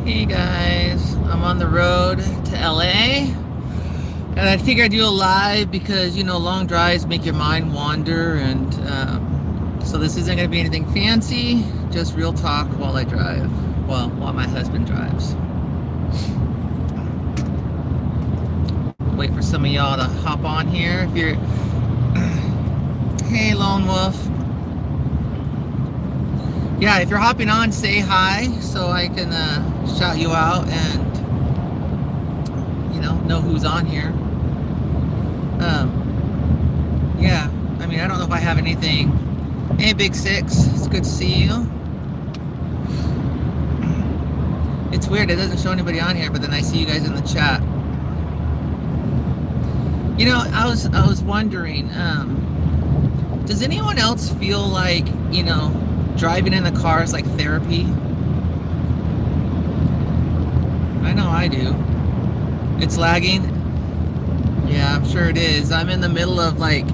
Hey guys, I'm on the road to LA and I figured I'd do a live because long drives make your mind wander, and so this isn't going to be anything fancy, just real talk while I drive, well, while my husband drives. Wait for some of y'all to hop on here if you're hey Lone Wolf. Yeah, if you're hopping on, say hi so I can shout you out and know who's on here. Yeah, I mean, I don't know if I have anything. Hey, Big Six, it's good to see you. It's weird, it doesn't show anybody on here, but then I see you guys in the chat. I was wondering, does anyone else feel like, driving in the car is like therapy? I know I do. It's lagging? Yeah, I'm sure it is. I'm in the middle of like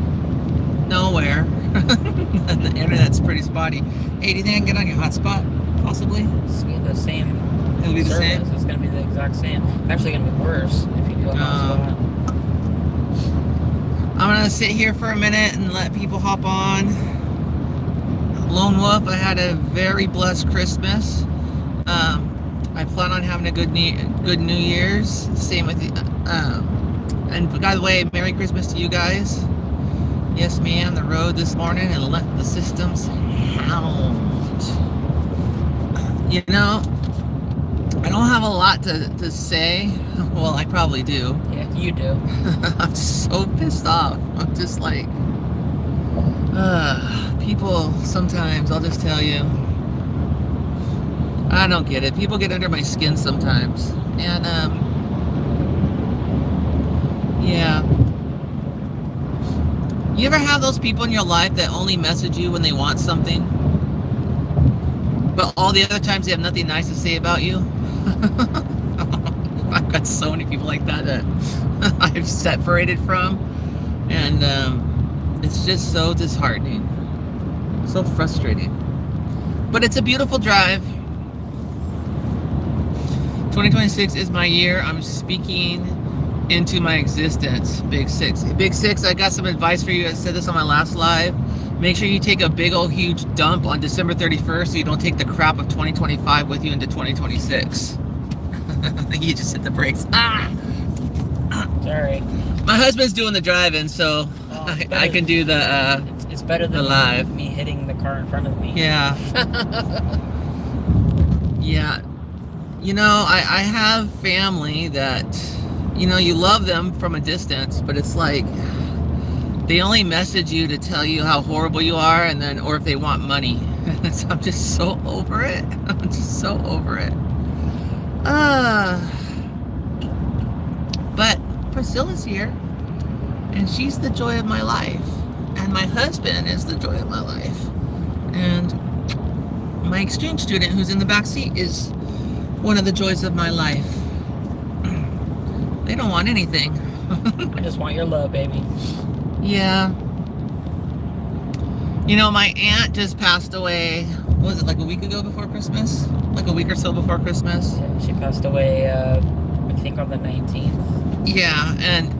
nowhere. The internet's pretty spotty. Hey, do you think I can get on your hotspot? Possibly? It's going to be the same. It'll be the same? It's going to be the exact same. It's actually going to be worse if you do a hotspot. I'm going to sit here for a minute and let people hop on. Lone Wolf, I had a very blessed Christmas. I plan on having a good New Year's. Same with you. And by the way, Merry Christmas to you guys. Yes, ma'am. The road this morning and let the systems hound. I don't have a lot to say. Well, I probably do. Yeah, you do. I'm so pissed off. I'm just like, people sometimes, I'll just tell you, I don't get it. People get under my skin sometimes. And, yeah. You ever have those people in your life that only message you when they want something, but all the other times they have nothing nice to say about you? I've got so many people like that I've separated from, and it's just so disheartening, so frustrating. But it's a beautiful drive. 2026 is my year. I'm speaking into my existence. Big Six. Big Six, I got some advice for you. I said this on my last live. Make sure you take a big old huge dump on December 31st so you don't take the crap of 2025 with you into 2026. I think you just hit the brakes. Sorry. My husband's doing the driving, so I can do the it's better than live. Me hitting the car in front of me. Yeah. Yeah. I have family that, you love them from a distance, but it's like they only message you to tell you how horrible you are, and then, or if they want money. So I'm just so over it. I'm just so over it. But Priscilla's here, and she's the joy of my life, and my husband is the joy of my life, and my exchange student who's in the back seat is one of the joys of my life. They don't want anything. I just want your love, baby. Yeah. My aunt just passed away. What was it, like a week ago before Christmas? Like a week or so before Christmas? Yeah, she passed away, I think on the 19th. Yeah, and,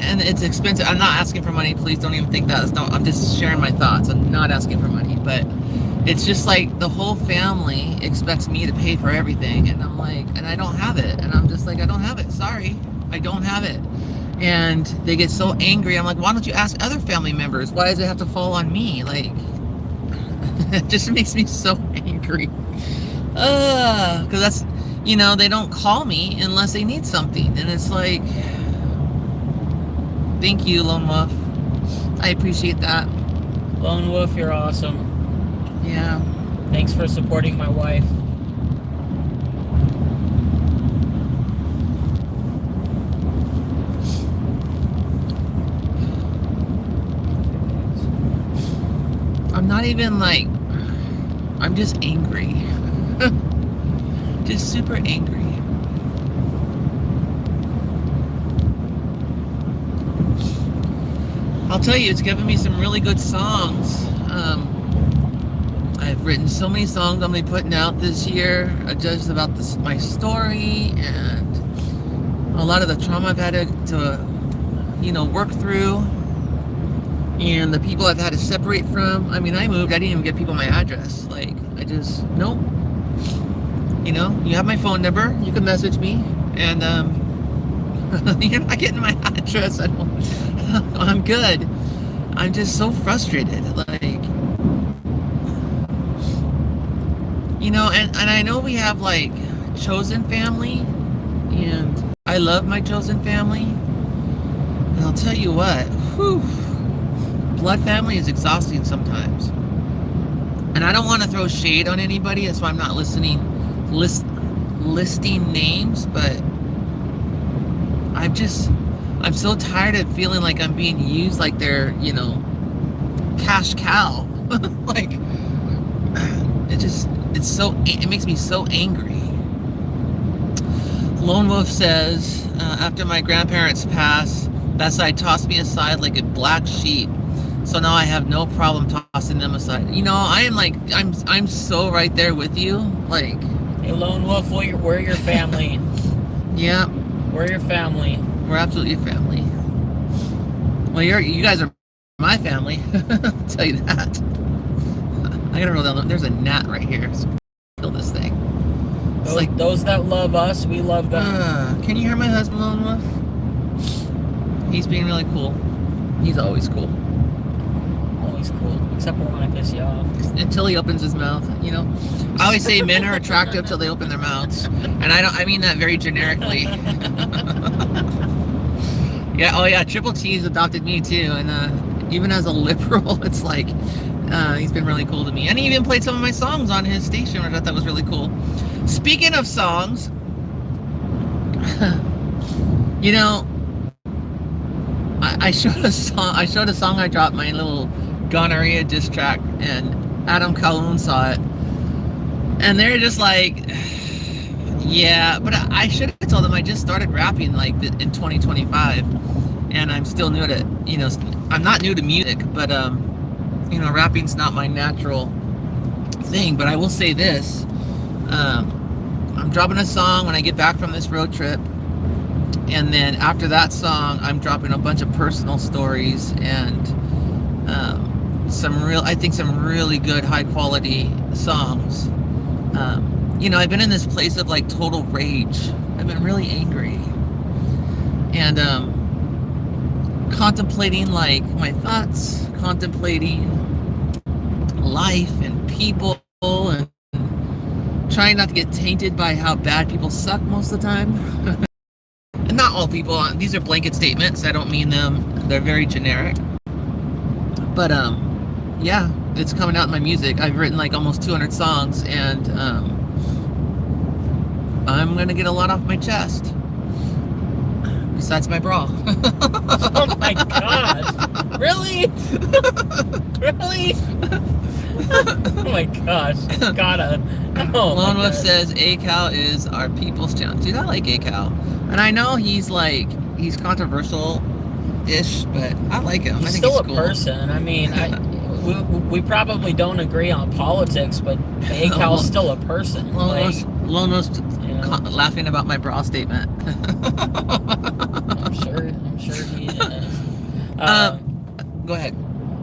and it's expensive. I'm not asking for money. Please don't even think that. No, I'm just sharing my thoughts. I'm not asking for money. But it's just like the whole family expects me to pay for everything. And I'm like, and I don't have it. And I'm just like, I don't have it. Sorry. I don't have it. And they get so angry. I'm like, why don't you ask other family members? Why does it have to fall on me? Like, it just makes me so angry. Because that's, they don't call me unless they need something. And it's like, thank you, Lone Wolf. I appreciate that. Lone Wolf, you're awesome. Yeah. Thanks for supporting my wife. I'm not even like, I'm just angry. Just super angry. I'll tell you, it's given me some really good songs. I've I've written so many songs I'm gonna be putting out this year, just about my story and a lot of the trauma I've had to work through, and the people I've had to separate from. I mean, I moved, I didn't even give people my address. Like, nope. You have my phone number, you can message me, and you're not getting my address. I'm good. I'm just so frustrated. Like, and I know we have like chosen family, and I love my chosen family. And I'll tell you what, blood family is exhausting sometimes. And I don't want to throw shade on anybody, that's why I'm not listing names, but I'm so tired of feeling like I'm being used like they're, cash cow. Like, it makes me so angry. Lone Wolf says, after my grandparents passed, that side tossed me aside like a black sheep. So now I have no problem tossing them aside. I'm so right there with you. Like, hey, Lone Wolf, we're your family. Yeah. We're your family. We're absolutely your family. Well, you guys are my family. I'll tell you that. I gotta roll down. There's a gnat right here. Let's kill this thing. It's like those that love us, we love them. Can you hear my husband, Lone Wolf? He's being really cool. He's always cool. Always cool, except for when I piss you off. Until he opens his mouth, I always say men are attractive till they open their mouths, and I mean that very generically. Yeah. Oh yeah. Triple T's adopted me too, and even as a liberal, it's like he's been really cool to me, and he even played some of my songs on his station, which I thought was really cool. Speaking of songs, I showed a song I dropped, my little gonorrhea diss track, and Adam Calhoun saw it, and they're just like, yeah, but I should have told them I just started rapping like in 2025, and I'm still new to I'm not new to music, but rapping's not my natural thing. But I will say this, I'm dropping a song when I get back from this road trip, and then after that song I'm dropping a bunch of personal stories and some really good high quality songs. I've been in this place of like total rage. I've been really angry and contemplating like my thoughts, contemplating life and people, and trying not to get tainted by how bad people suck most of the time. And not all people, these are blanket statements, I don't mean them, they're very generic. But yeah, it's coming out in my music. I've written like almost 200 songs, and I'm gonna get a lot off my chest. Besides my bra. Oh my god. Really? Really? Oh my gosh. Gotta. Oh, Lone Wolf says ACAL is our people's channel. Dude, I like ACAL. And I know he's controversial-ish, but I like him. He's I think still he's a cool. person. I mean, we probably don't agree on politics, but ACAL's still a person. Lone Wolf's laughing about my bra statement. I'm sure he is. Go ahead.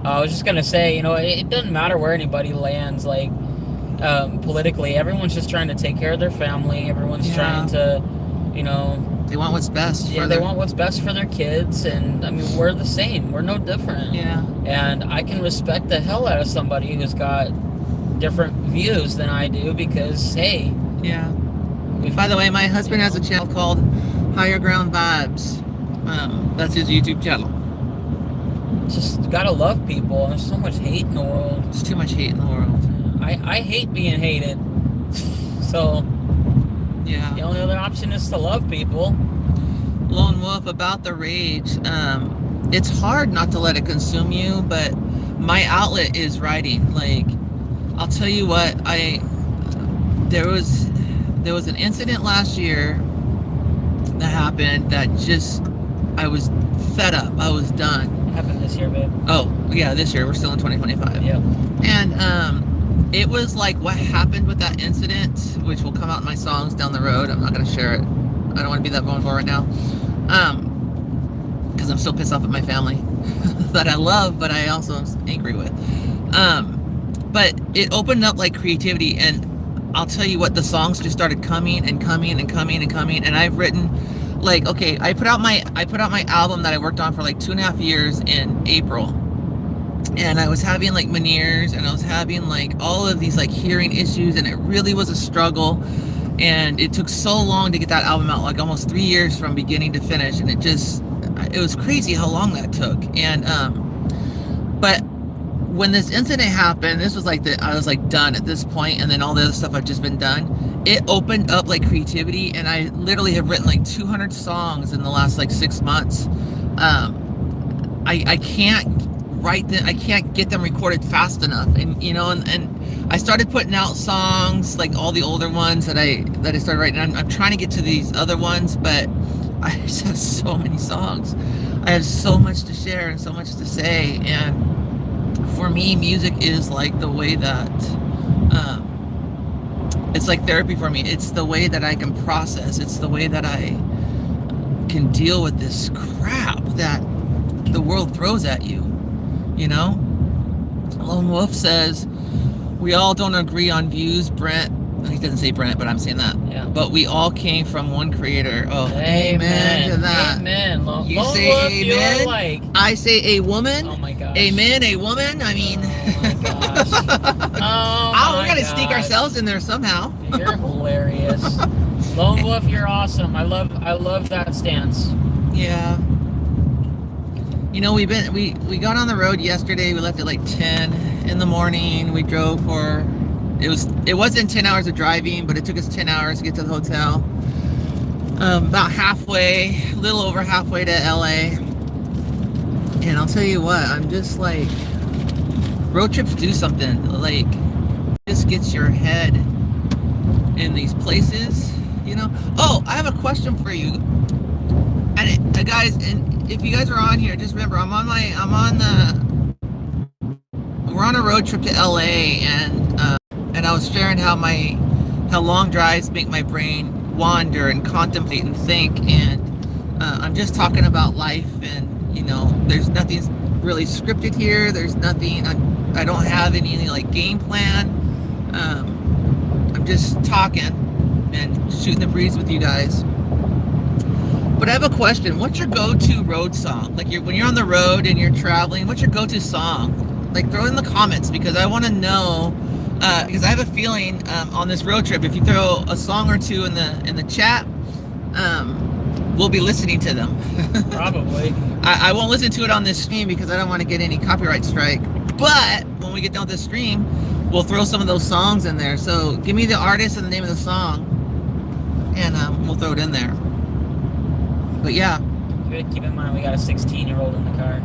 I was just gonna say, it doesn't matter where anybody lands, like politically. Everyone's just trying to take care of their family. Everyone's trying to, they want what's best. They want what's best for their kids, and I mean, we're the same. We're no different. Yeah. And I can respect the hell out of somebody who's got different views than I do, because hey. Yeah. By the way, my husband has a channel called Higher Ground Vibes. That's his YouTube channel. Just gotta love people. There's so much hate in the world. There's too much hate in the world. I hate being hated. So yeah, the only other option is to love people. Lone Wolf, about the rage. It's hard not to let it consume you, but my outlet is writing. Like, I'll tell you what, there was an incident last year that happened that I was fed up. I was done. It happened this year, babe. Oh, yeah, this year. We're still in 2025. Yeah. And it was like what happened with that incident, which will come out in my songs down the road. I'm not going to share it. I don't want to be that vulnerable right now. Because I'm still pissed off at my family that I love, but I also am angry with. But it opened up like creativity, and I'll tell you what, the songs just started coming and coming and coming and coming, and I've written like, okay, I put out my album that I worked on for like 2.5 years in April, and I was having like Meniere's, and I was having like all of these like hearing issues, and it really was a struggle, and it took so long to get that album out, like almost 3 years from beginning to finish, and it was crazy how long that took. And but when this incident happened, this was like I was like done at this point, and then all the other stuff I've just been done. It opened up like creativity, and I literally have written like 200 songs in the last like 6 months. I can't write them, I can't get them recorded fast enough, and you know, and I started putting out songs, like all the older ones that I started writing. I'm trying to get to these other ones, but I just have so many songs. I have so much to share and so much to say, and for me, music is like the way that it's like therapy for me. It's the way that I can process. It's the way that I can deal with this crap that the world throws at you, you know? Lone Wolf says, we all don't agree on views, Brent. He doesn't say Brent, but I'm saying that. Yeah. But we all came from one creator. Oh, amen to that. Amen. You Lone say Wolf, amen. you're like... I say a woman. Oh my gosh. Amen, a woman. I mean... Oh my gosh. Oh we gotta sneak ourselves in there somehow. You're hilarious. Lone Wolf, you're awesome. I love that stance. Yeah. You know, we got on the road yesterday. We left at like 10 in the morning. We drove for... It wasn't 10 hours of driving, but it took us 10 hours to get to the hotel. About halfway, a little over halfway to LA. And I'll tell you what, I'm just like, road trips do something. Like, just gets your head in these places, you know. Oh, I have a question for you. And guys, and if you guys are on here, just remember, we're on a road trip to LA, and I was sharing how long drives make my brain wander and contemplate and think, and I'm just talking about life, and you know, there's nothing really scripted here. There's nothing. I don't have any like game plan. I'm just talking and shooting the breeze with you guys. But I have a question. What's your go-to road song? Like when you're on the road and you're traveling, what's your go-to song? Like throw it in the comments, because I want to know. Because I have a feeling on this road trip, if you throw a song or two in the chat, we'll be listening to them. Probably. I won't listen to it on this stream because I don't want to get any copyright strike. But when we get done with the stream, we'll throw some of those songs in there. So give me the artist and the name of the song, and we'll throw it in there. But yeah. Keep in mind we got a 16-year-old in the car.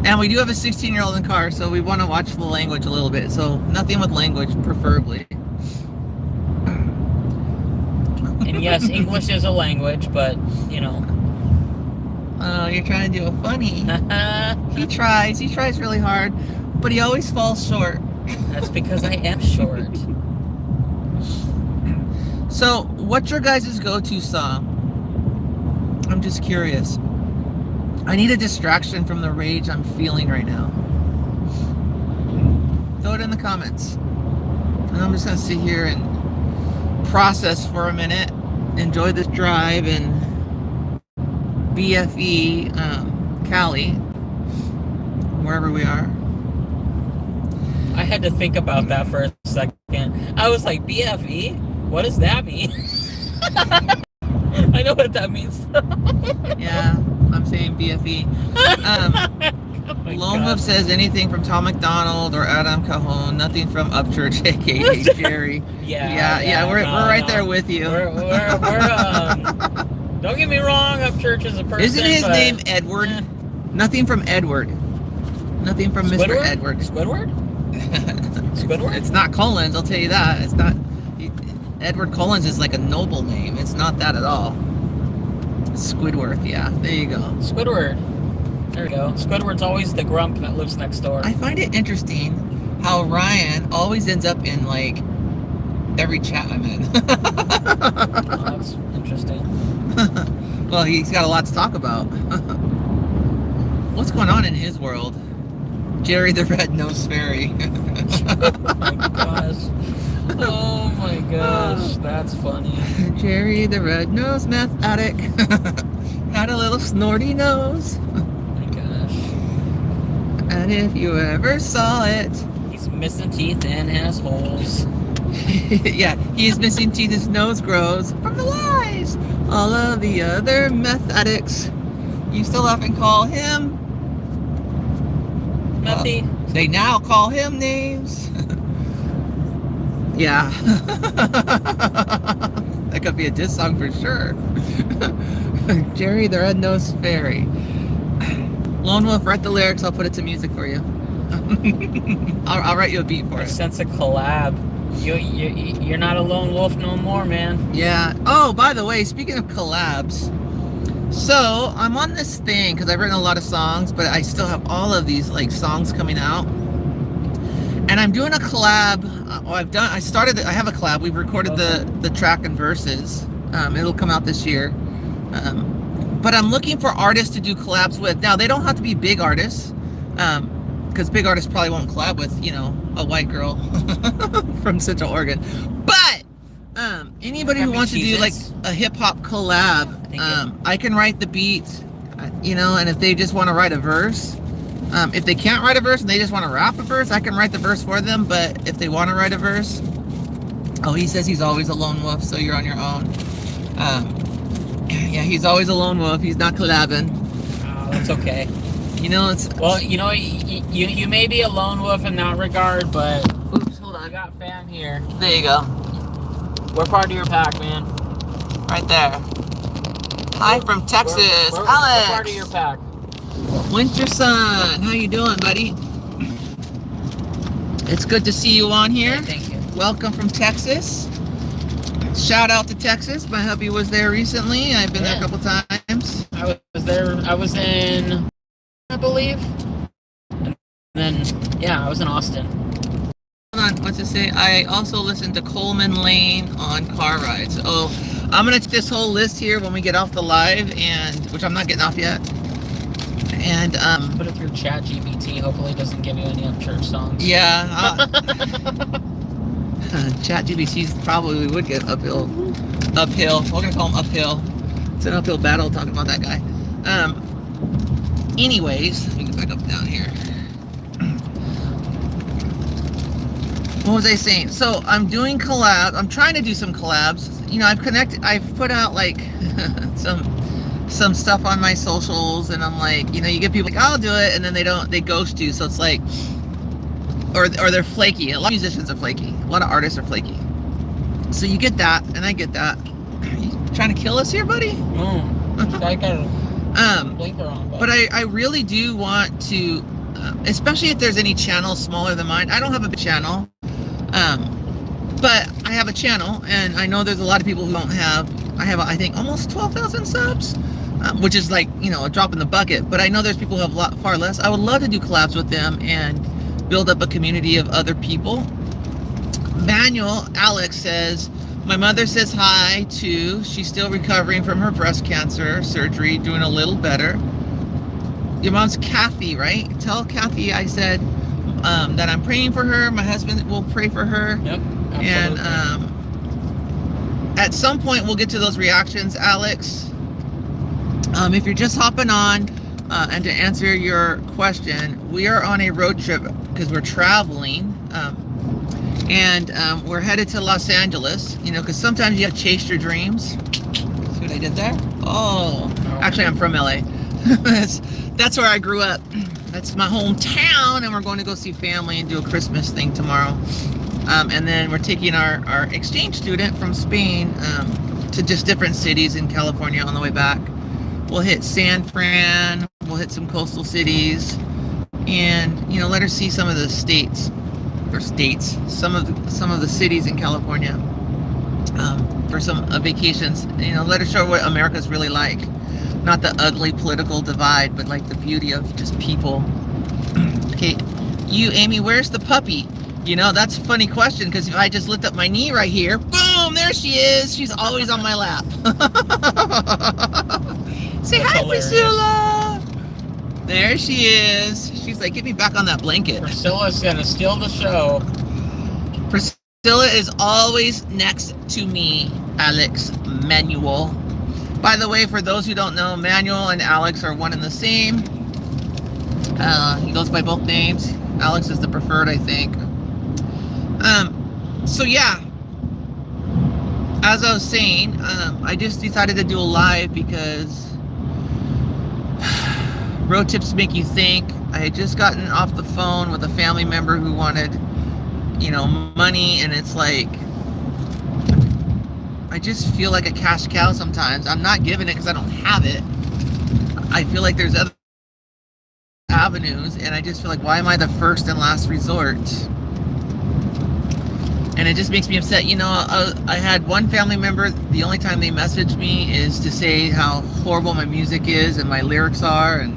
And we do have a 16-year-old in the car, so we want to watch the language a little bit. So nothing with language, preferably. And yes, English is a language, but, you know. Oh, you're trying to do a funny. He tries really hard, but he always falls short. That's because I am short. So, what's your guys' go-to song? I'm just curious. I need a distraction from the rage I'm feeling right now. Throw it in the comments. And I'm just going to sit here and process for a minute. Enjoy this drive in BFE, Cali, wherever we are. I had to think about that for a second. I was like, BFE? What does that mean? I know what that means. Yeah, I'm saying BFE. Oh Lone Wolf says anything from Tom McDonald or Adam Cajon, nothing from Upchurch, aka Jerry. Yeah, we're right there with you. We're don't get me wrong, Upchurch is a person. Isn't his name Edward? Nothing from Edward. Nothing from Squidward? Mr. Edward. Squidward? Squidward? It's not Collins, I'll tell you that. It's not. Edward Collins is like a noble name. It's not that at all. Squidward, yeah. There you go. Squidward. There we go. Squidward's always the grump that lives next door. I find it interesting how Ryan always ends up in like every chat I'm in. Oh, that's interesting. Well, he's got a lot to talk about. What's going on in his world? Jerry the Red-Nosed Fairy. Oh my gosh. Oh my gosh, that's funny. Jerry the Red-Nosed Meth Addict had a little snorty nose. Oh my gosh. And if you ever saw it... He's missing teeth and has holes. Yeah, he's missing teeth, his nose grows from the lies. All of the other meth addicts used to laugh and call him... Methy. They now call him names. Yeah. That could be a diss song for sure. Jerry the Red-Nosed Fairy. Lone Wolf, write the lyrics. I'll put it to music for you. I'll write you a beat for I it. sense a collab. You're not a lone wolf no more, man. Yeah. Oh, by the way, speaking of collabs, so I'm on this thing because I've written a lot of songs, but I still have all of these like songs coming out. And I'm doing a collab. I have a collab. We've recorded the track and verses. It'll come out this year. But I'm looking for artists to do collabs with. Now, they don't have to be big artists, because big artists probably won't collab with, you know, a white girl from Central Oregon. But anybody who wants to do like a hip hop collab, I can write the beat, you know, and if they just want to write a verse, if they can't write a verse and they just want to rap a verse, I can write the verse for them. But if they want to write a verse, oh, he says he's always a lone wolf, so you're on your own. Yeah, he's always a lone wolf. He's not collabing. Oh, that's okay. You know, it's... Well, you know, you may be a lone wolf in that regard, but... Oops, hold on. I got fam here. There you go. We're part of your pack, man. Right there. Hi from Texas, we're Alex. We're part of your pack. Winter Sun, how you doing, buddy? It's good to see you on here. Thank you. Welcome from Texas. Shout out to Texas. My hubby was there recently. I've been there a couple times. I was there. I was in, I believe. And then, yeah, I was in Austin. Hold on, what's it say? I also listen to Coleman Lane on car rides. Oh, I'm gonna take this whole list here when we get off the live, and which I'm not getting off yet. And But if your chat GPT hopefully doesn't give you any of church songs. yeah, chat GBT's probably would get uphill. We're gonna call him uphill. It's an uphill battle talking about that guy. Anyways, let me get back up down here. What was I saying? So I'm doing collab. I'm trying to do some collabs. You know, I've put out like some stuff on my socials, and I'm like, you know, you get people like, I'll do it, and then they ghost you. So it's like, or they're flaky. A lot of musicians are flaky. A lot of artists are flaky. So you get that, and I get that. Are you trying to kill us here, buddy? I got a blinker on. But I really do want to, especially if there's any channels smaller than mine. I don't have a big channel, but I have a channel, and I know there's a lot of people who don't have. I have, I think, almost 12,000 subs, which is like, you know, a drop in the bucket. But I know there's people who have far less. I would love to do collabs with them and build up a community of other people. Manuel Alex says, my mother says hi too. She's still recovering from her breast cancer surgery, doing a little better. Your mom's Kathy, right? Tell Kathy I said that I'm praying for her. My husband will pray for her. Yep, absolutely. And at some point we'll get to those reactions, Alex. If you're just hopping on, and to answer your question, we are on a road trip because we're traveling, and we're headed to Los Angeles, you know, because sometimes you have to chase your dreams. See what I did there? Oh, actually I'm from LA. That's where I grew up. That's my hometown, and we're going to go see family and do a Christmas thing tomorrow. And then we're taking our exchange student from Spain to just different cities in California on the way back. We'll hit San Fran, we'll hit some coastal cities, and, you know, let her see some of the some of the cities in California for some vacations. You know, let her show what America's really like. Not the ugly political divide, but like the beauty of just people. Okay, You, Amy, where's the puppy? You know, that's a funny question, because if I just lift up my knee right here, boom, there she is. She's always on my lap. Say That's hi, hilarious. Priscilla. There she is. She's like, get me back on that blanket. Priscilla's gonna steal the show. Priscilla is always next to me, Alex Manuel. By the way, for those who don't know, Manuel and Alex are one and the same. He goes by both names. Alex is the preferred, I think. So yeah, as I was saying, I just decided to do a live because road trips make you think. I had just gotten off the phone with a family member who wanted, you know, money, and it's like, I just feel like a cash cow sometimes. I'm not giving it because I don't have it. I feel like there's other avenues, and I just feel like, why am I the first and last resort? And it just makes me upset. You know, I had one family member, the only time they message me is to say how horrible my music is and my lyrics are, and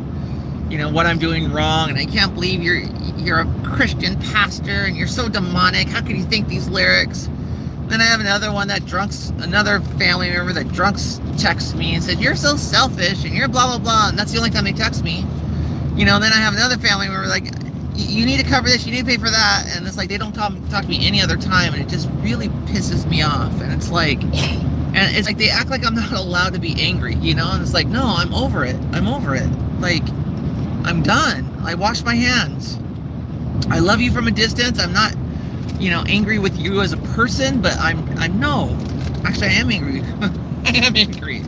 you know what I'm doing wrong, and I can't believe you're a Christian pastor and you're so demonic. How can you think these lyrics? Then I have another family member that texts me and said, you're so selfish and you're blah blah blah, and that's the only time they text me. You know, then I have another family member like, you need to cover this, you need to pay for that, and it's like they don't talk to me any other time, and it just really pisses me off. And it's like they act like I'm not allowed to be angry, you know, and it's like, no, I'm over it. Like, I'm done. I washed my hands. I love you from a distance. I'm not, you know, angry with you as a person, but I'm no, actually I am angry. I am angry.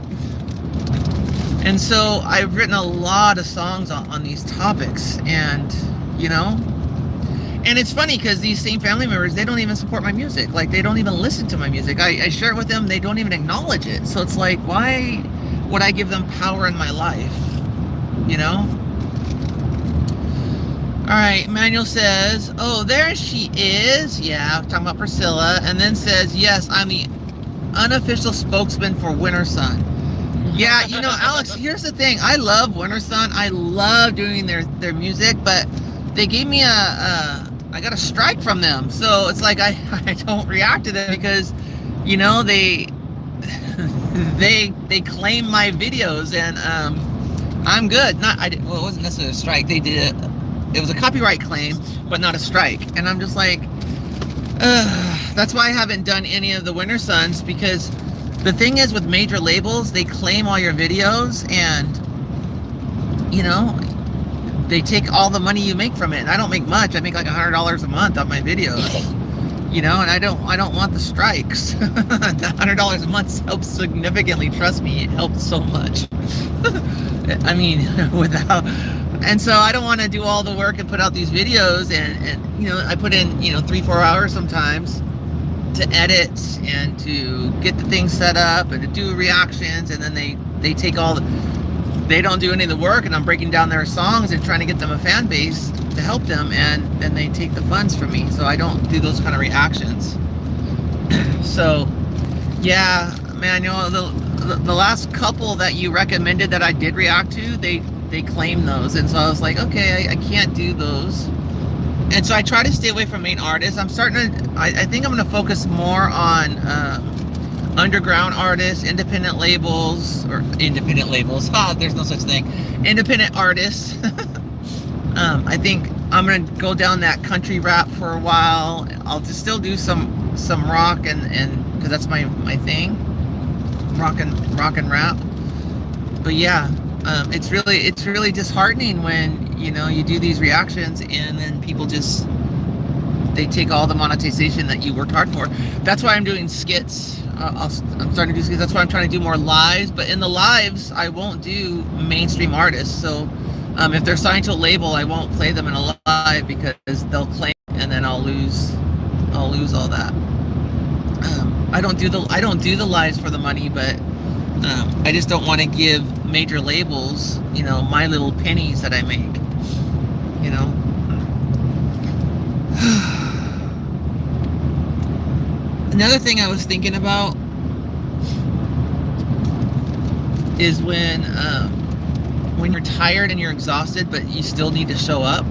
And so I've written a lot of songs on these topics, and you know, and it's funny because these same family members, they don't even support my music. Like, they don't even listen to my music. I share it with them, they don't even acknowledge it. So it's like, why would I give them power in my life, you know? All right, Manuel says, oh, there she is. Yeah, talking about Priscilla. And then says, yes, I'm the unofficial spokesman for Winter Sun. Yeah, you know, Alex, here's the thing. I love Winter Sun. I love doing their music, but they gave me I got a strike from them. So it's like I don't react to them because, you know, they claim my videos, and I'm good. Well, it wasn't necessarily a strike. They did it was a copyright claim, but not a strike. And I'm just like, that's why I haven't done any of the Winter Suns, because the thing is with major labels, they claim all your videos, and you know, they take all the money you make from it. And I don't make much. I make like $100 a month on my videos, you know, and I don't want the strikes. The $100 a month helps significantly. Trust me, it helps so much. I mean, and so I don't want to do all the work and put out these videos, and you know, I put in, you know, 3-4 hours sometimes to edit and to get the thing set up and to do reactions, and then they take they don't do any of the work, and I'm breaking down their songs and trying to get them a fan base to help them, and then they take the funds from me, so I don't do those kind of reactions. So yeah, man, you know, the last couple that you recommended that I did react to, they claim those, and so I was like, okay, I can't do those. And so I try to stay away from main artists. I'm starting to, I think I'm going to focus more on underground artists, independent labels, there's no such thing, independent artists. I think I'm going to go down that country rap for a while. I'll just still do some rock, and because that's my thing, rock and rap. But yeah, it's really disheartening when, you know, you do these reactions and then people just, they take all the monetization that you worked hard for. That's why I'm doing skits. I'm starting to do skits. That's why I'm trying to do more lives. But in the lives, I won't do mainstream artists. So if they're signed to a label, I won't play them in a live because they'll claim, and then I'll lose all that. I don't do the lives for the money, but I just don't want to give major labels, you know, my little pennies that I make, you know. Another thing I was thinking about is when you're tired and you're exhausted, but you still need to show up.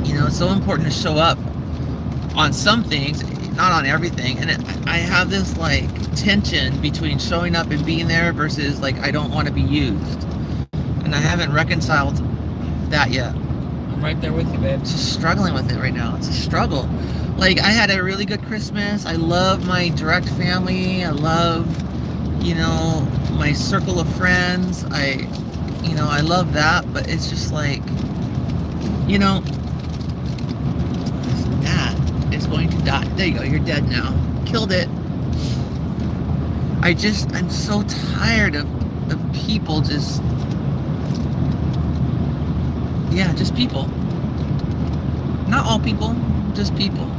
it's so important to show up on some things, not on everything. And I have this like tension between showing up and being there versus like I don't want to be used, and I haven't reconciled that yet. I'm right there with you, babe. Just struggling with it right now. It's a struggle. Like, I had a really good Christmas. I love my direct family. I love, my circle of friends. I love that, but it's just like, that is going to die. There you go. You're dead now. Killed it. I'm so tired of people just people. Not all people, just people.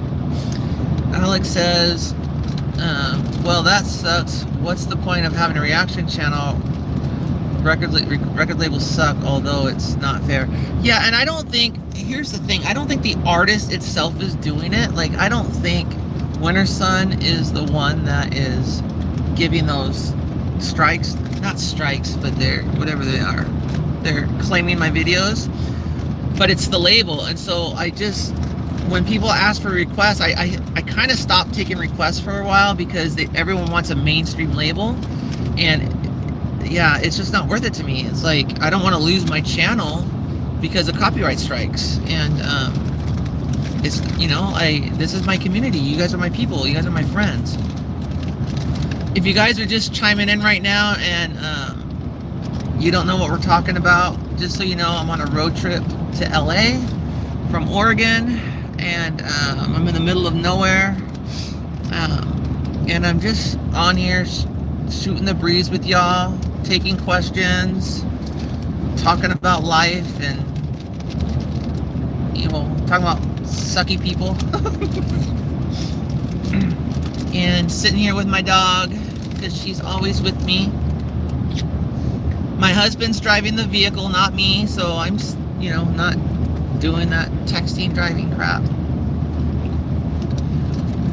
Alex says, well, that sucks. What's the point of having a reaction channel? Record labels suck, although it's not fair. Yeah, and I don't think, here's the thing, I don't think the artist itself is doing it. Like, I don't think Winter Sun is the one that is giving those strikes. Not strikes, but they're, whatever they are. They're claiming my videos. But it's the label, and so when people ask for requests, I kind of stopped taking requests for a while because everyone wants a mainstream label, and yeah, it's just not worth it to me. It's like, I don't want to lose my channel because of copyright strikes, and it's, this is my community. You guys are my people. You guys are my friends. If you guys are just chiming in right now and you don't know what we're talking about, just so you know, I'm on a road trip to LA from Oregon, and I'm in the middle of nowhere, and I'm just on here shooting the breeze with y'all, taking questions, talking about life, and talking about sucky people. And sitting here with my dog because she's always with me. My husband's driving the vehicle, not me, so I'm not doing that texting, driving crap.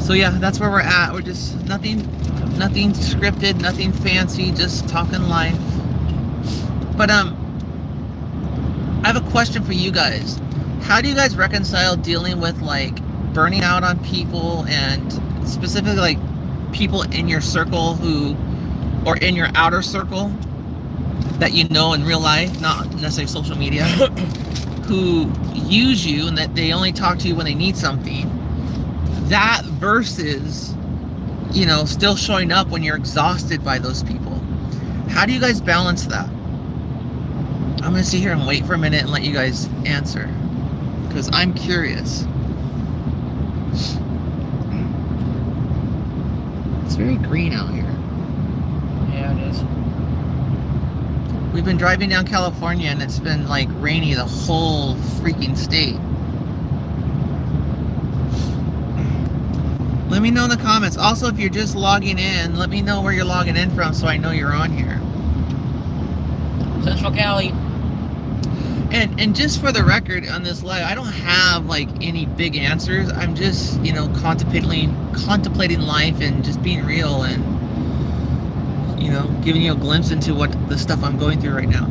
So yeah, that's where we're at. We're just nothing scripted, nothing fancy, just talking life. But I have a question for you guys. How do you guys reconcile dealing with like burning out on people, and specifically like people in your circle or in your outer circle that you know in real life, not necessarily social media, who use you and that they only talk to you when they need something? That versus, still showing up when you're exhausted by those people. How do you guys balance that? I'm going to sit here and wait for a minute and let you guys answer, because I'm curious. It's very green out here. Yeah, it is. We've been driving down California and it's been like rainy the whole freaking state. Let me know in the comments. Also, if you're just logging in, let me know where you're logging in from so I know you're on here. Central Cali. And just for the record on this live, I don't have like any big answers. I'm just, contemplating life and just being real and, giving you a glimpse into what the stuff I'm going through right now.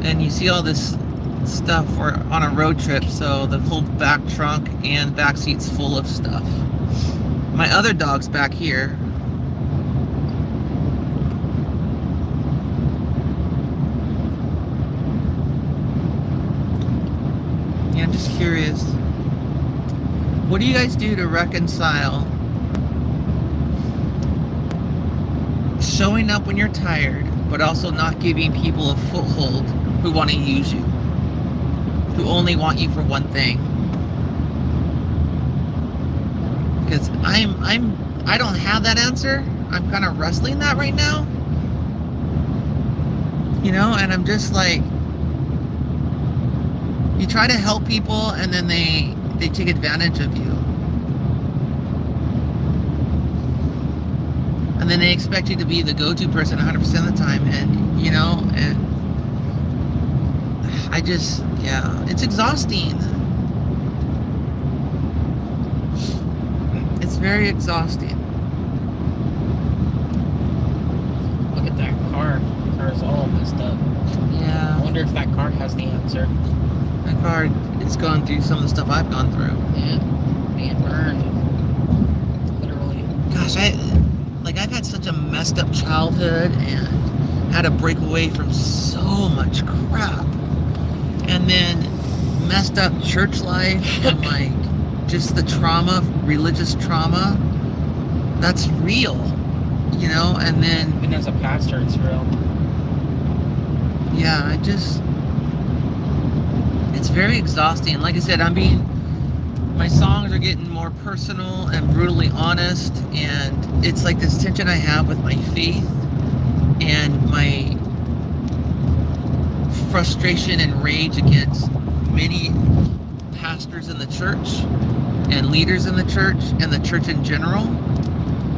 And you see all this stuff. We're on a road trip, so the whole back trunk and back seat's full of stuff. My other dog's back here. Yeah, I'm just curious. What do you guys do to reconcile showing up when you're tired, but also not giving people a foothold who want to use you, who only want you for one thing? Because I don't have that answer. I'm kind of wrestling that right now, and I'm just like, you try to help people and then they take advantage of you. And then they expect you to be the go-to person 100% of the time. And, and it's exhausting. It's very exhausting. Look at that car. The car is all messed up. Yeah. I wonder if that car has the answer. My car, it's gone through some of the stuff I've gone through. Yeah, being burned. Literally. Gosh, I've had such a messed up childhood and had to break away from so much crap. And then messed up church life and like just the trauma, religious trauma. That's real, you know, and then... Even as a pastor, it's real. Yeah, it's very exhausting. Like I said, my songs are getting more personal and brutally honest, and it's like this tension I have with my faith and my frustration and rage against many pastors in the church and leaders in the church and the church in general,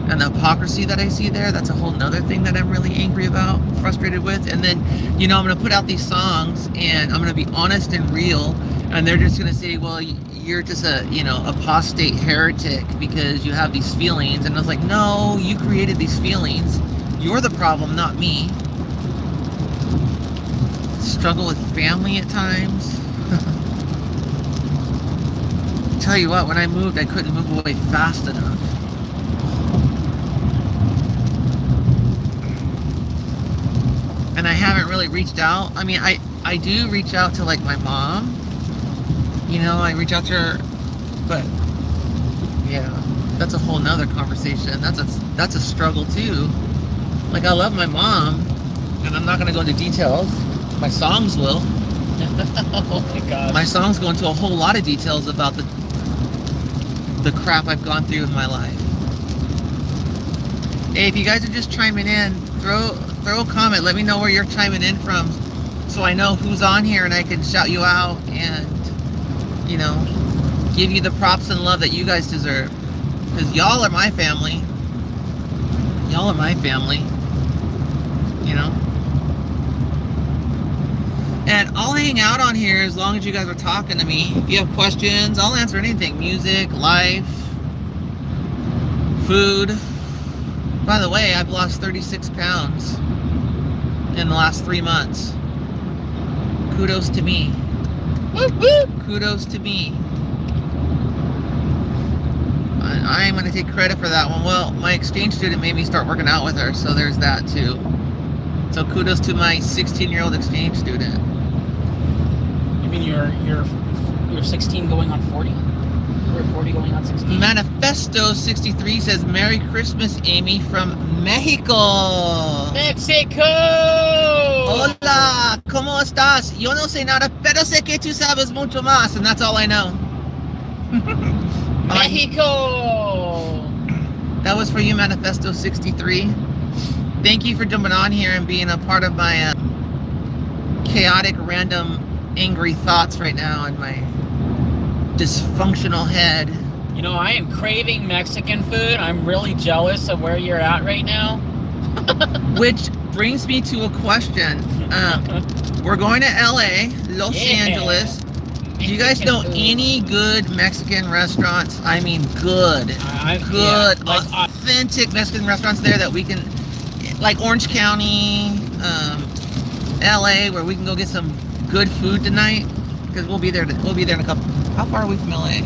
and the hypocrisy that I see there. That's a whole nother thing that I'm really angry about, frustrated with. And then, you know, I'm going to put out these songs and I'm going to be honest and real, and they're just going to say, well, you're just a, you know, apostate heretic because you have these feelings. And I was like, no, you created these feelings. You're the problem, not me. Struggle with family at times. Tell you what, when I moved, I couldn't move away fast enough. And I haven't really reached out. I mean, I do reach out to like my mom. You know, I reach out to her, but yeah, that's a whole nother conversation. That's a struggle too. Like, I love my mom, and I'm not gonna go into details. My songs will. Oh my gosh. My songs go into a whole lot of details about the crap I've gone through in my life. Hey, if you guys are just chiming in, throw a comment. Let me know where you're chiming in from, so I know who's on here and I can shout you out and, you know, give you the props and love that you guys deserve. Because y'all are my family. Y'all are my family. You know? And I'll hang out on here as long as you guys are talking to me. If you have questions, I'll answer anything. Music, life, food. By the way, I've lost 36 pounds in the last 3 months. Kudos to me. Woo woo! Kudos to me. I am going to take credit for that one. Well, my exchange student made me start working out with her, so there's that too. So kudos to my 16-year-old exchange student. You mean you're 16 going on 40? Or 40 going on 16? Manifesto 63 says, Merry Christmas, Amy, from Mexico. Mexico! Hola, ¿cómo estás? Yo no sé nada, pero sé que tú sabes mucho más, and that's all I know. Mexico! That was for you, Manifesto 63. Thank you for jumping on here and being a part of my chaotic, random, angry thoughts right now in my dysfunctional head. You know, I am craving Mexican food. I'm really jealous of where you're at right now. Which brings me to a question. We're going to LA, Los Angeles. Do you guys know any good Mexican restaurants? I mean, good, authentic Mexican restaurants there that we can, like Orange County, LA, where we can go get some good food tonight? Because we'll be there in a couple. How far are we from LA?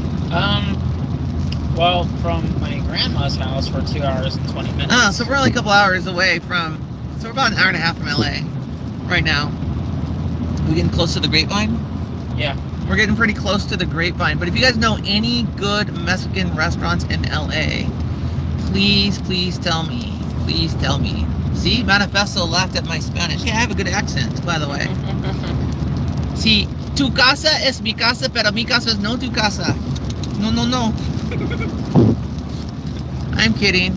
Well, from my grandma's house for 2 hours and 20 minutes. Oh, so we're only a couple hours away from. So we're about an hour and a half from LA right now. We getting close to the Grapevine? Yeah. We're getting pretty close to the Grapevine. But if you guys know any good Mexican restaurants in LA, please tell me. Please tell me. See, Manifesto laughed at my Spanish. Yeah, I have a good accent, by the way. See, tu casa es mi casa, pero mi casa es no tu casa. No. I'm kidding.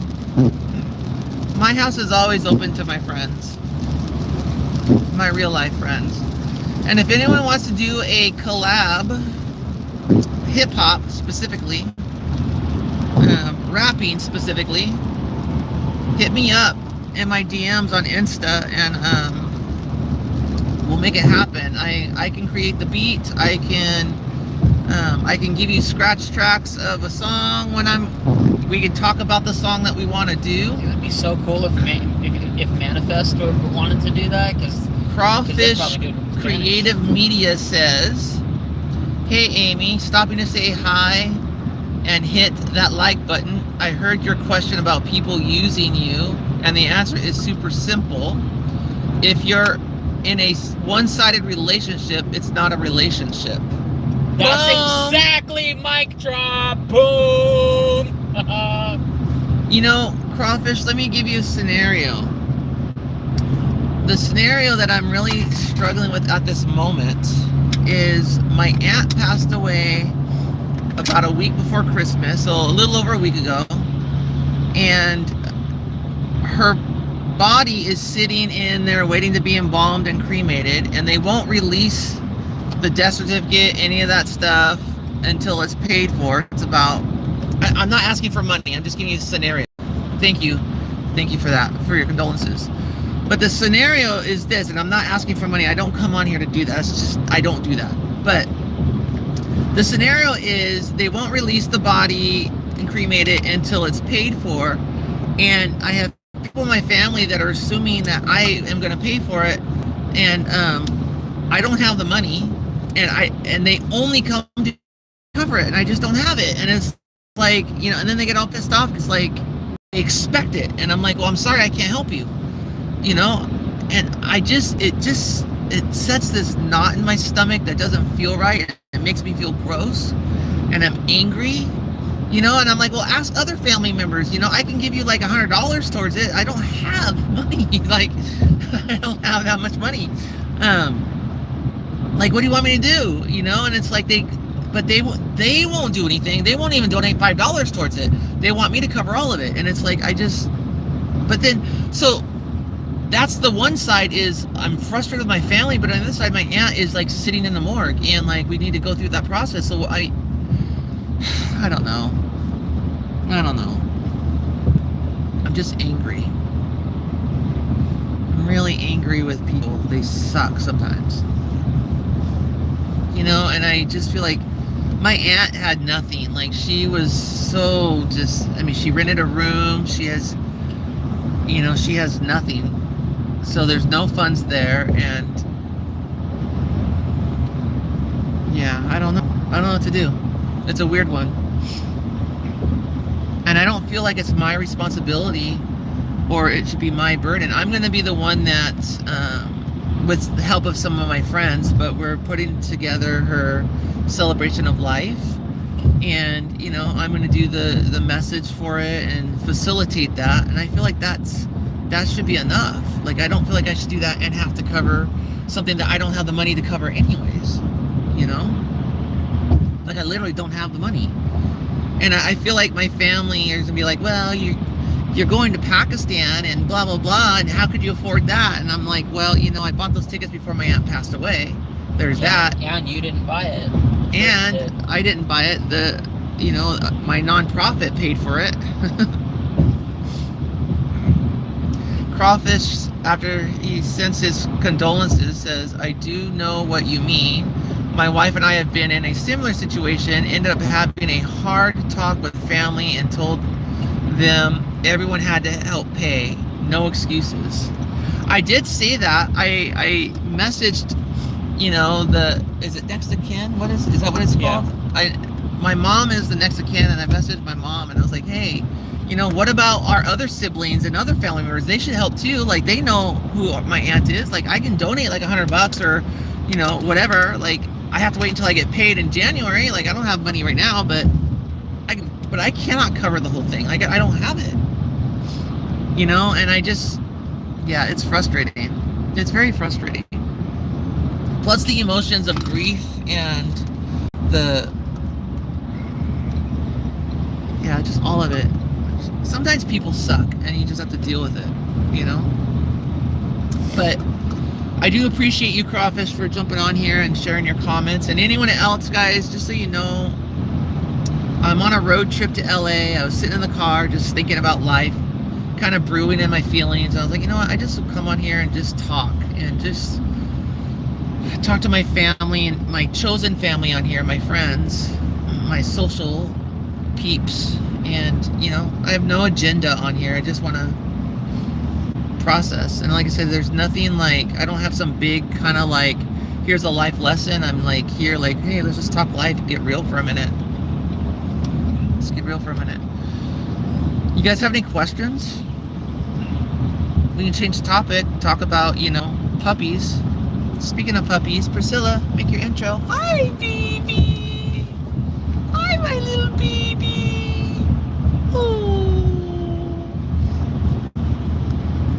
My house is always open to my friends. My real life friends. And if anyone wants to do a collab, hip-hop specifically, rapping specifically, hit me up in my DMs on Insta, and we'll make it happen. I can create the beat. I can give you scratch tracks of a song we can talk about the song that we want to do. It would be so cool if Manifest wanted to do that, because Crawfish Creative Media says, Hey Amy, stopping to say hi and hit that like button. I heard your question about people using you, and the answer is super simple. If you're in a one-sided relationship, it's not a relationship. That's Boom! exactly mic drop. Boom. You know, Crawfish, let me give you a scenario. The scenario that I'm really struggling with at this moment is my aunt passed away about a week before Christmas, so a little over a week ago, and her body is sitting in there waiting to be embalmed and cremated, and they won't release the death certificate, any of that stuff, until it's paid for. It's about, I'm not asking for money, I'm just giving you a scenario. Thank you for that, for your condolences. But the scenario is this, and I'm not asking for money. I don't come on here to do that. It's just, I don't do that. But the scenario is they won't release the body and cremate it until it's paid for. And I have people in my family that are assuming that I am going to pay for it. And I don't have the money. And they only come to cover it. And I just don't have it. And it's like, you know, and then they get all pissed off because, like, they expect it. And I'm like, well, I'm sorry, I can't help you. You know, and it sets this knot in my stomach that doesn't feel right. It makes me feel gross, and I'm angry, you know, and I'm like, well, ask other family members, you know, I can give you like $100 towards it. I don't have money. Like, I don't have that much money. Like, what do you want me to do? You know, and it's like they won't do anything. They won't even donate $5 towards it. They want me to cover all of it. And it's like, but then, so that's the one side is I'm frustrated with my family, but on the other side, my aunt is like sitting in the morgue, and like we need to go through that process. So I don't know. I'm just angry. I'm really angry with people. They suck sometimes. You know, and I just feel like my aunt had nothing. Like, she was so just, I mean, she rented a room. She has nothing. So there's no funds there, and yeah, I don't know what to do. It's a weird one, and I don't feel like it's my responsibility or it should be my burden. I'm going to be the one that, with the help of some of my friends, but we're putting together her celebration of life, and you know, I'm going to do the message for it and facilitate that, and I feel like that should be enough. Like, I don't feel like I should do that and have to cover something that I don't have the money to cover anyways, you know? Like, I literally don't have the money. And I feel like my family is going to be like, well, you're going to Pakistan and blah, blah, blah, and how could you afford that? And I'm like, well, you know, I bought those tickets before my aunt passed away. There's that. Yeah, and you didn't buy it. And I didn't buy it. My nonprofit paid for it. Crawfish, after he sends his condolences, says, I do know what you mean. My wife and I have been in a similar situation, ended up having a hard talk with family and told them everyone had to help pay. No excuses. I did say that. I messaged, you know, is it next of kin? Is that what it's called? Yeah. My mom is the next of kin, and I messaged my mom, and I was like, hey, you know, what about our other siblings and other family members? They should help too. Like, they know who my aunt is. Like, I can donate like $100 or, you know, whatever. Like, I have to wait until I get paid in January. Like, I don't have money right now, but I cannot cover the whole thing. Like, I don't have it, you know? And yeah, it's frustrating. It's very frustrating. Plus the emotions of grief and just all of it. Sometimes people suck, and you just have to deal with it, you know? But I do appreciate you, Crawfish, for jumping on here and sharing your comments. And anyone else, guys, just so you know, I'm on a road trip to LA. I was sitting in the car just thinking about life, kind of brewing in my feelings. I was like, you know what? I just will come on here and just talk to my family and my chosen family on here, my friends, my social peeps. And, you know, I have no agenda on here. I just want to process. And like I said, there's nothing like, I don't have some big kind of like here's a life lesson. I'm like here, like, hey, let's just talk life, get real for a minute. Let's get real for a minute. You guys have any questions? We can change the topic. Talk about, puppies. Speaking of puppies, Priscilla, make your intro. Hi, baby. Hi, my little baby. Oh.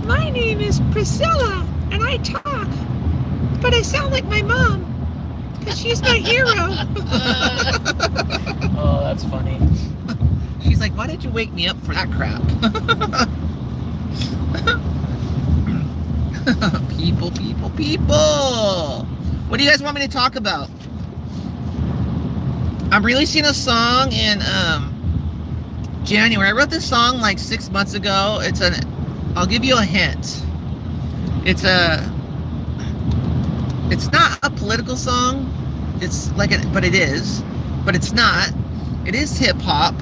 My name is Priscilla, and I talk, but I sound like my mom, because she's my hero. Oh, that's funny. She's like, why did you wake me up for that crap? People. What do you guys want me to talk about? I'm releasing a song in January. I wrote this song like 6 months ago. I'll give you a hint. It's not a political song. It's like but it is. But it's not. It is hip hop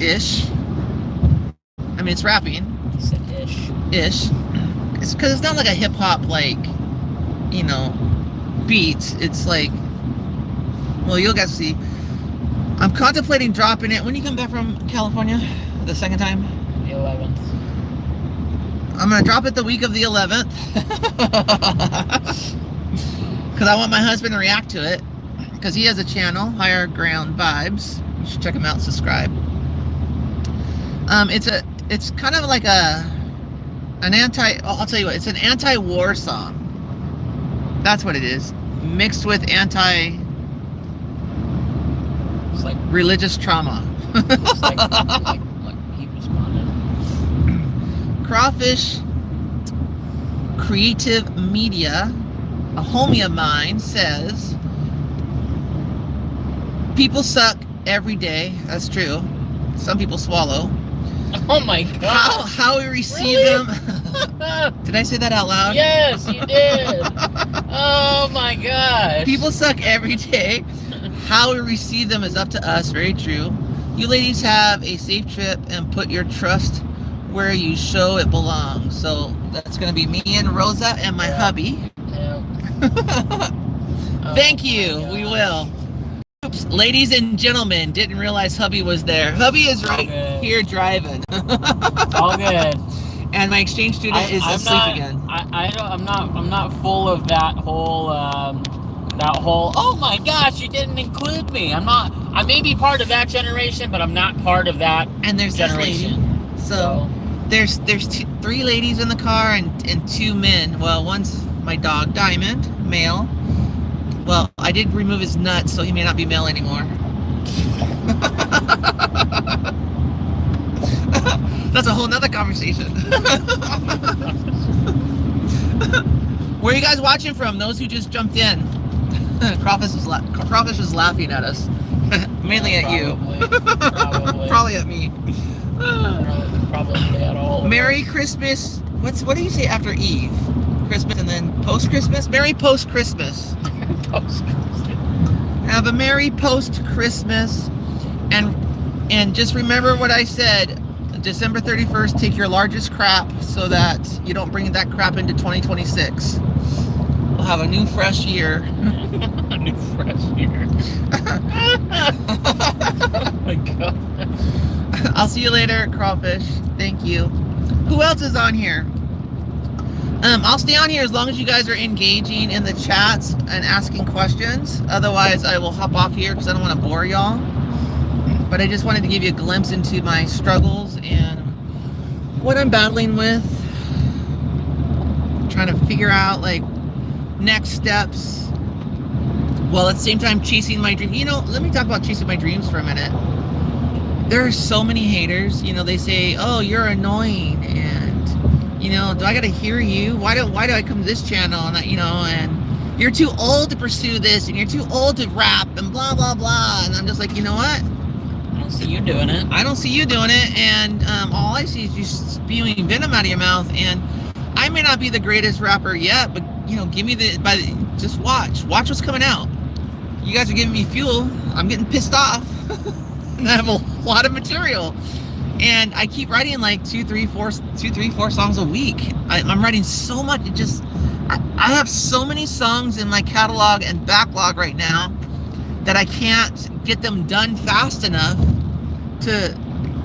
ish. I mean, it's rapping. You said ish. It's because it's not like a hip hop beat. It's like, well, you'll get to see. I'm contemplating dropping it. When you come back from California, the second time? The 11th. I'm gonna drop it the week of the 11th because I want my husband to react to it, because he has a channel, Higher Ground Vibes. You should check him out and subscribe. It's kind of like I'll tell you what, it's an anti-war song. That's what it is, mixed with It's like religious trauma. it's like he responded. Crawfish Creative Media, a homie of mine, says people suck every day. That's true. Some people swallow. Oh my god. How we receive Really? them. Did I say that out loud? Yes, you did. Oh my gosh. People suck every day. How we receive them is up to us. Very true. You ladies have a safe trip and put your trust where you show it belongs. So that's going to be me and Rosa and my hubby. Yeah. Thank you. We will. Oops, ladies and gentlemen, didn't realize hubby was there. Hubby is right here driving. All good. And my exchange student is asleep again. I'm not full of that whole oh my gosh, you didn't include me. I may be part of that generation, but I'm not part of that And there's generation. This lady. So there's three ladies in the car and 2 men. Well, one's my dog Diamond, male. Well, I did remove his nuts, so he may not be male anymore. That's a whole nother conversation. Where are you guys watching from? Those who just jumped in. Crawfish is laughing at us. Mainly at you. Probably at me. Probably at all. Merry Christmas. What do you say after Eve? Christmas and then post-Christmas? Merry post-Christmas. Have a merry post-Christmas. And just remember what I said. December 31st, take your largest crap so that you don't bring that crap into 2026. We'll have a new fresh year. A new fresh year. Oh my god. I'll see you later, Crawfish. Thank you. Who else is on here? I'll stay on here as long as you guys are engaging in the chats and asking questions. Otherwise, I will hop off here because I don't want to bore y'all. But I just wanted to give you a glimpse into my struggles and what I'm battling with. Trying to figure out like next steps while at the same time chasing my dream. Let me talk about chasing my dreams for a minute. There are so many haters. They say, oh, you're annoying, and do I gotta hear you? Why do I come to this channel? And and you're too old to pursue this, and you're too old to rap, and blah blah blah. And I'm just like, you know what? I don't see you doing it. I don't see you doing it, and all I see is you spewing venom out of your mouth. And I may not be the greatest rapper yet, but give me just watch what's coming out. You guys are giving me fuel. I'm getting pissed off, and I have a lot of material. And I keep writing like 2, 3, 4 songs a week. I'm writing so much. I have so many songs in my catalog and backlog right now that I can't get them done fast enough to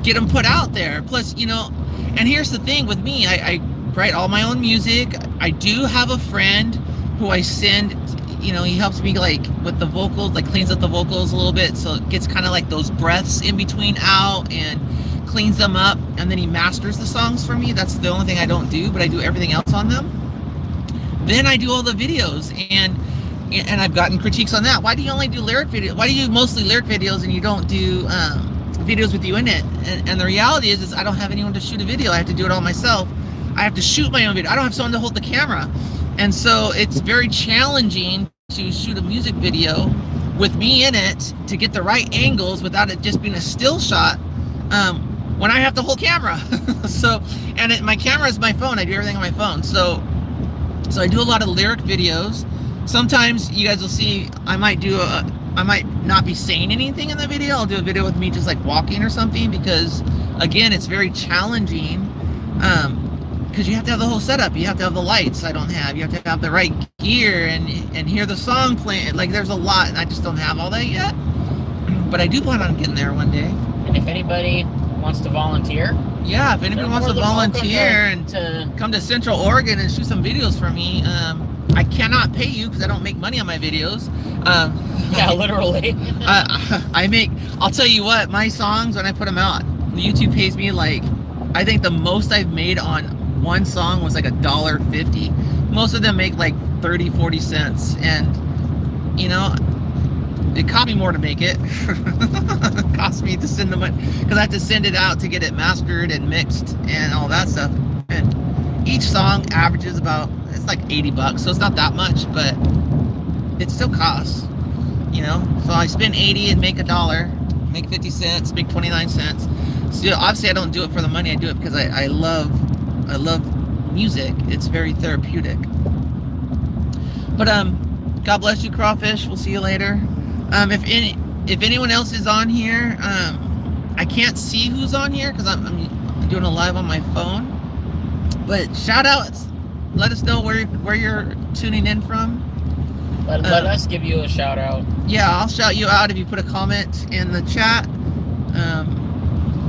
get them put out there. Plus, you know, and here's the thing with me, I write all my own music. I do have a friend who I send, you know, he helps me like with the vocals, like cleans up the vocals a little bit, so it gets kind of like those breaths in between out and cleans them up, and then he masters the songs for me. That's the only thing I don't do, but I do everything else on them. Then I do all the videos, and I've gotten critiques on that. Why do you only do lyric videos? Why do you mostly lyric videos and you don't do videos with you in it? And the reality is I don't have anyone to shoot a video. I have to do it all myself. I have to shoot my own video. I don't have someone to hold the camera. And so it's very challenging to shoot a music video with me in it to get the right angles without it just being a still shot when I have the whole camera. So, and my camera is my phone. I do everything on my phone. So I do a lot of lyric videos. Sometimes you guys will see I might not be saying anything in the video. I'll do a video with me just like walking or something, because again, it's very challenging because you have to have the whole setup. You have to have the lights I don't have. You have to have the right gear and hear the song playing. Like there's a lot, and I just don't have all that yet. But I do plan on getting there one day. And if anybody wants to volunteer, yeah, if anybody wants to volunteer and come to Central Oregon and shoot some videos for me, I cannot pay you because I don't make money on my videos. Yeah, literally. I'll tell you what, my songs, when I put them out, YouTube pays me like, I think the most I've made on one song was like $1.50. Most of them make like 30-40 cents. And, you know, it cost me more to make it. It cost me to send the money, because I have to send it out to get it mastered and mixed and all that stuff. And each song averages about, it's like $80, so it's not that much, but it still costs, you know. So I spend 80 and make $1, make 50 cents, make 29 cents. So obviously I don't do it for the money. I do it because I love music. It's very therapeutic. But God bless you, Crawfish. We'll see you later. If anyone else is on here, I can't see who's on here because I'm doing a live on my phone. But shout outs. Let us know where you're tuning in from. Let us give you a shout out. Yeah, I'll shout you out if you put a comment in the chat.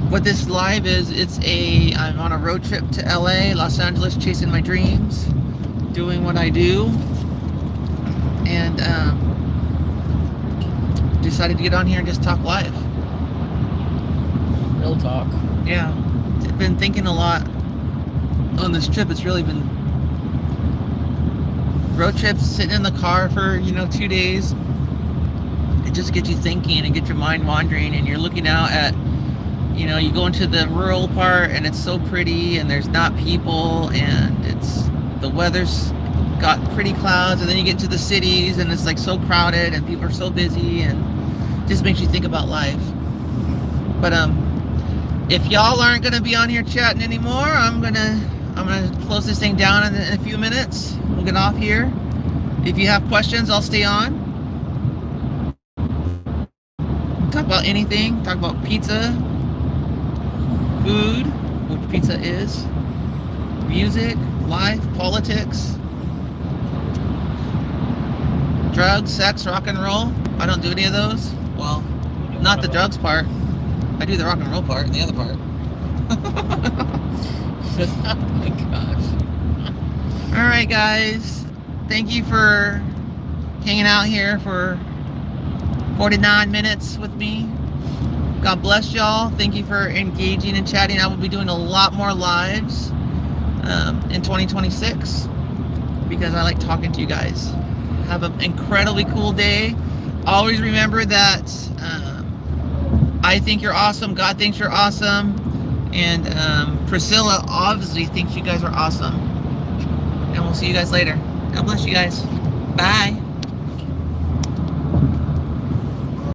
What this live is, I'm on a road trip to LA, Los Angeles, chasing my dreams, doing what I do, and decided to get on here and just talk live. Real talk. Yeah, I've been thinking a lot on this trip. It's really been road trips, sitting in the car for 2 days. It just gets you thinking and get your mind wandering, and you're looking out at, you go into the rural part and it's so pretty and there's not people, and the weather's got pretty clouds, and then you get to the cities and it's like so crowded and people are so busy, and just makes you think about life. But if y'all aren't gonna be on here chatting anymore, I'm gonna close this thing down in a few minutes. We'll get off here. If you have questions, I'll stay on. Talk about anything. Talk about pizza, food, what pizza is, music, life, politics, drugs, sex, rock and roll. I don't do any of those. Well, not the drugs part. I do the rock and roll part and the other part. Oh my gosh. All right, guys. Thank you for hanging out here for 49 minutes with me. God bless y'all. Thank you for engaging and chatting. I will be doing a lot more lives in 2026 because I like talking to you guys. Have an incredibly cool day. Always remember that I think you're awesome. God thinks you're awesome. And Priscilla obviously thinks you guys are awesome. And we'll see you guys later. God bless you guys. Bye.